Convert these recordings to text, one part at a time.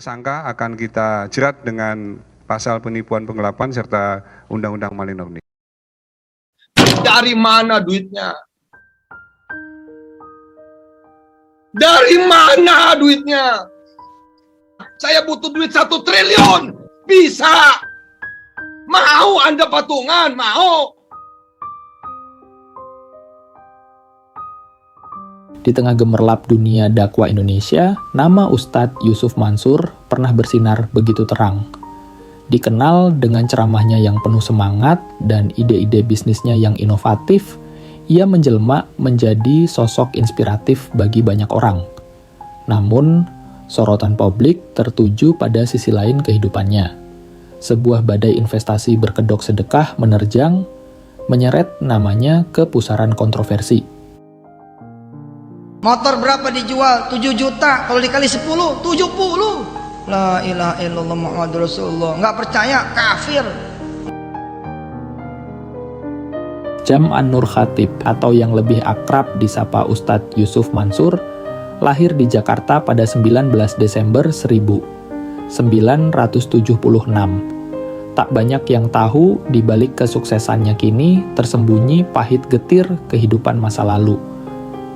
tersangka akan kita jerat dengan pasal penipuan penggelapan serta Undang-Undang Malinor. Dari mana duitnya? Dari mana duitnya? Saya butuh duit 1 triliun. Bisa. Mau Anda patungan? Mau. Di tengah gemerlap dunia dakwah Indonesia, nama Ustadz Yusuf Mansur pernah bersinar begitu terang. Dikenal dengan ceramahnya yang penuh semangat dan ide-ide bisnisnya yang inovatif, ia menjelma menjadi sosok inspiratif bagi banyak orang. Namun, sorotan publik tertuju pada sisi lain kehidupannya. Sebuah badai investasi berkedok sedekah menerjang, menyeret namanya ke pusaran kontroversi. Motor berapa dijual? 7 juta. Kalau dikali 10, 70. La ilaha illallah Muhammadur Rasulullah. Nggak percaya, kafir. Jam An-Nur Khatib atau yang lebih akrab disapa Ustadz Yusuf Mansur lahir di Jakarta pada 19 Desember 1976. Tak banyak yang tahu di balik kesuksesannya kini tersembunyi pahit getir kehidupan masa lalu.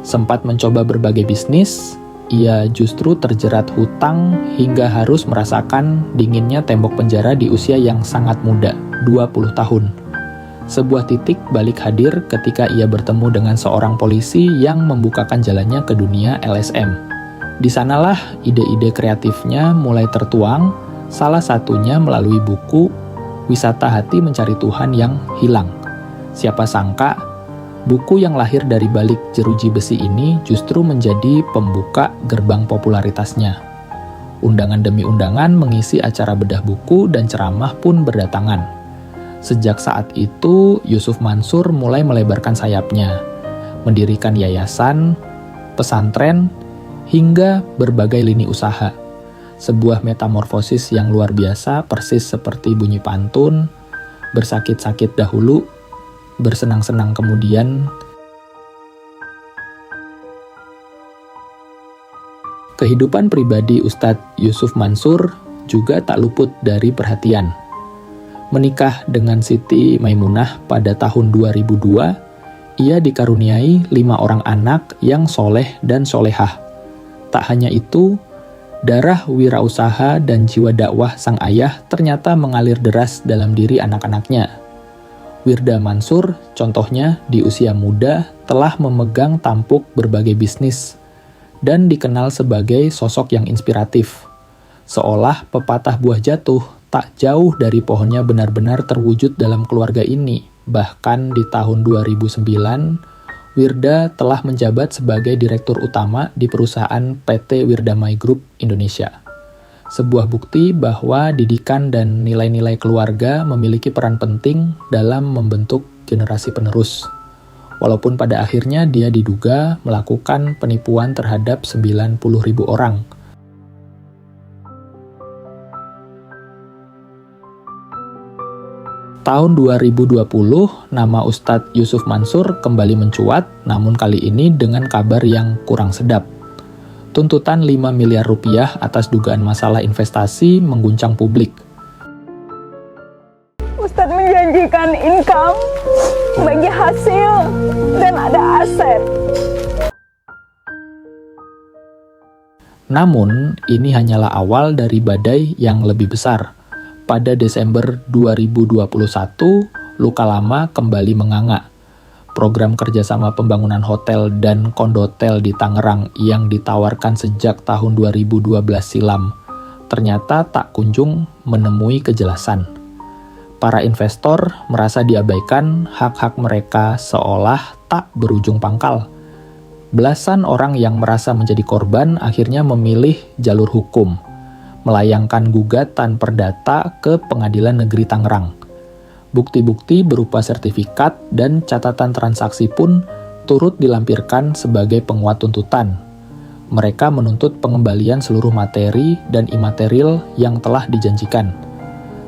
Sempat mencoba berbagai bisnis, ia justru terjerat hutang hingga harus merasakan dinginnya tembok penjara di usia yang sangat muda, 20 tahun. Sebuah titik balik hadir ketika ia bertemu dengan seorang polisi yang membukakan jalannya ke dunia LSM. Di sanalah ide-ide kreatifnya mulai tertuang, salah satunya melalui buku Wisata Hati Mencari Tuhan yang Hilang. Siapa sangka, buku yang lahir dari balik jeruji besi ini justru menjadi pembuka gerbang popularitasnya. Undangan demi undangan mengisi acara bedah buku dan ceramah pun berdatangan. Sejak saat itu, Yusuf Mansur mulai melebarkan sayapnya, mendirikan yayasan, pesantren, hingga berbagai lini usaha. Sebuah metamorfosis yang luar biasa persis seperti bunyi pantun, bersakit-sakit dahulu, bersenang-senang kemudian. Kehidupan pribadi Ustadz Yusuf Mansur juga tak luput dari perhatian. Menikah dengan Siti Maimunah pada tahun 2002, ia dikaruniai 5 orang anak yang soleh dan solehah. Tak hanya itu, darah wirausaha dan jiwa dakwah sang ayah ternyata mengalir deras dalam diri anak-anaknya. Wirda Mansur, contohnya, di usia muda telah memegang tampuk berbagai bisnis dan dikenal sebagai sosok yang inspiratif. Seolah pepatah buah jatuh, tak jauh dari pohonnya benar-benar terwujud dalam keluarga ini. Bahkan di tahun 2009, Wirda telah menjabat sebagai Direktur Utama di perusahaan PT Wirdamai Group Indonesia. Sebuah bukti bahwa didikan dan nilai-nilai keluarga memiliki peran penting dalam membentuk generasi penerus. Walaupun pada akhirnya dia diduga melakukan penipuan terhadap 90.000 orang. Tahun 2020, nama Ustadz Yusuf Mansur kembali mencuat, namun kali ini dengan kabar yang kurang sedap. Tuntutan 5 miliar rupiah atas dugaan masalah investasi mengguncang publik. Ustadz menjanjikan income, bagi hasil, dan ada aset. Namun, ini hanyalah awal dari badai yang lebih besar. Pada Desember 2021, luka lama kembali menganga. Program kerjasama pembangunan hotel dan kondotel di Tangerang yang ditawarkan sejak tahun 2012 silam ternyata tak kunjung menemui kejelasan. Para investor merasa diabaikan, hak-hak mereka seolah tak berujung pangkal. Belasan orang yang merasa menjadi korban akhirnya memilih jalur hukum, melayangkan gugatan perdata ke Pengadilan Negeri Tangerang. Bukti-bukti berupa sertifikat dan catatan transaksi pun turut dilampirkan sebagai penguat tuntutan. Mereka menuntut pengembalian seluruh materi dan imaterial yang telah dijanjikan.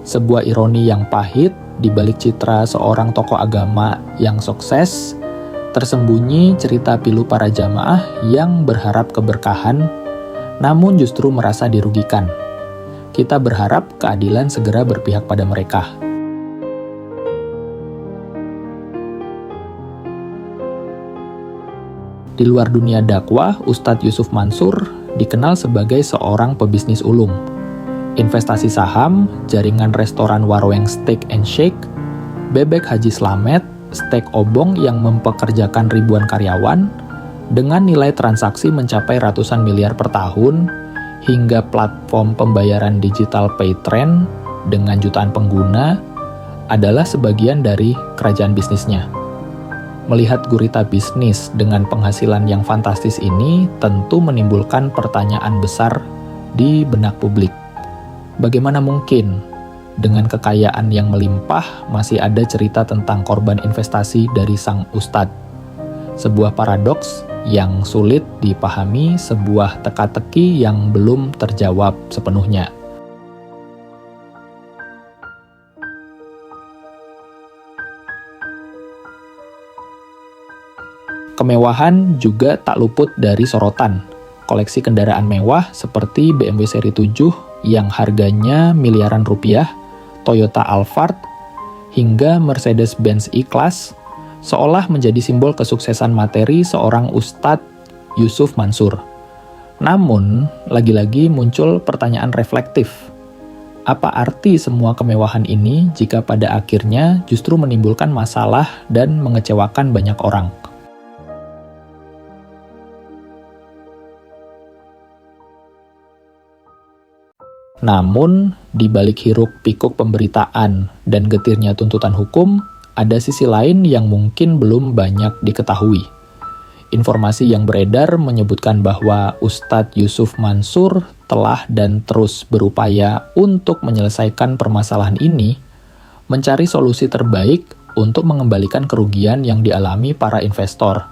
Sebuah ironi yang pahit di balik citra seorang tokoh agama yang sukses, tersembunyi cerita pilu para jamaah yang berharap keberkahan, namun justru merasa dirugikan. kita berharap keadilan segera berpihak pada mereka. Di luar dunia dakwah, Ustadz Yusuf Mansur dikenal sebagai seorang pebisnis ulung. Investasi saham, jaringan restoran Warweng Steak and Shake, bebek Haji Slamet, steak obong yang mempekerjakan ribuan karyawan, dengan nilai transaksi mencapai ratusan miliar per tahun, hingga platform pembayaran digital PayTrend dengan jutaan pengguna, adalah sebagian dari kerajaan bisnisnya. Melihat gurita bisnis dengan penghasilan yang fantastis ini tentu menimbulkan pertanyaan besar di benak publik. Bagaimana mungkin dengan kekayaan yang melimpah masih ada cerita tentang korban investasi dari sang ustadz? Sebuah paradoks yang sulit dipahami, sebuah teka-teki yang belum terjawab sepenuhnya. Kemewahan juga tak luput dari sorotan. Koleksi kendaraan mewah seperti BMW seri 7 yang harganya miliaran rupiah, Toyota Alphard, hingga Mercedes-Benz E-Class seolah menjadi simbol kesuksesan materi seorang Ustadz Yusuf Mansur. Namun, lagi-lagi muncul pertanyaan reflektif. Apa arti semua kemewahan ini jika pada akhirnya justru menimbulkan masalah dan mengecewakan banyak orang? Namun, di balik hiruk-pikuk pemberitaan dan getirnya tuntutan hukum, ada sisi lain yang mungkin belum banyak diketahui. Informasi yang beredar menyebutkan bahwa Ustadz Yusuf Mansur telah dan terus berupaya untuk menyelesaikan permasalahan ini, mencari solusi terbaik untuk mengembalikan kerugian yang dialami para investor.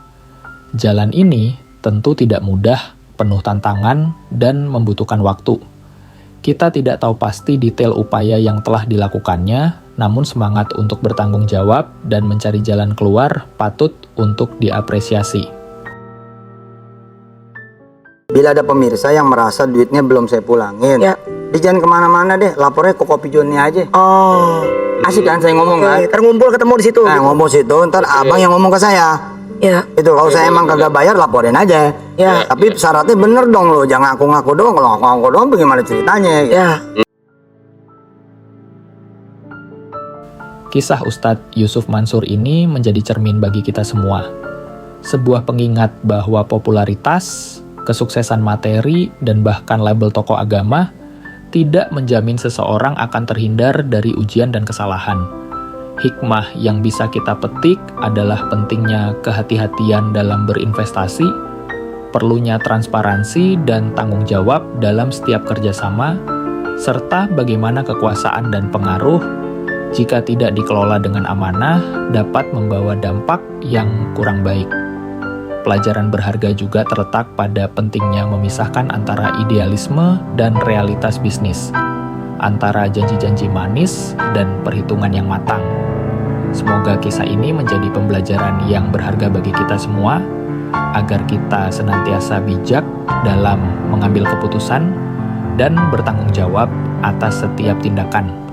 Jalan ini tentu tidak mudah, penuh tantangan, dan membutuhkan waktu. Kita tidak tahu pasti detail upaya yang telah dilakukannya, namun semangat untuk bertanggung jawab dan mencari jalan keluar patut untuk diapresiasi. Bila ada pemirsa yang merasa duitnya belum saya pulangin, Ya. jangan kemana-mana deh, lapornya ke Kopi Joni aja. Oh, Asik kan saya ngomong kan? terkumpul ketemu di situ. Nah, ngomong situ, ntar abang yang ngomong ke saya. Ya, Itu kalau saya emang kagak bayar, laporin aja. Ya. Tapi syaratnya bener dong lo, jangan ngaku-ngaku doang. Kalau ngaku-ngaku doang, bagaimana ceritanya? ya. Kisah Ustadz Yusuf Mansur ini menjadi cermin bagi kita semua. Sebuah pengingat bahwa popularitas, kesuksesan materi, dan bahkan label tokoh agama tidak menjamin seseorang akan terhindar dari ujian dan kesalahan. Hikmah yang bisa kita petik adalah pentingnya kehati-hatian dalam berinvestasi, perlunya transparansi dan tanggung jawab dalam setiap kerjasama, serta bagaimana kekuasaan dan pengaruh, jika tidak dikelola dengan amanah, dapat membawa dampak yang kurang baik. Pelajaran berharga juga terletak pada pentingnya memisahkan antara idealisme dan realitas bisnis, antara janji-janji manis dan perhitungan yang matang. Semoga kisah ini menjadi pembelajaran yang berharga bagi kita semua, agar kita senantiasa bijak dalam mengambil keputusan dan bertanggung jawab atas setiap tindakan.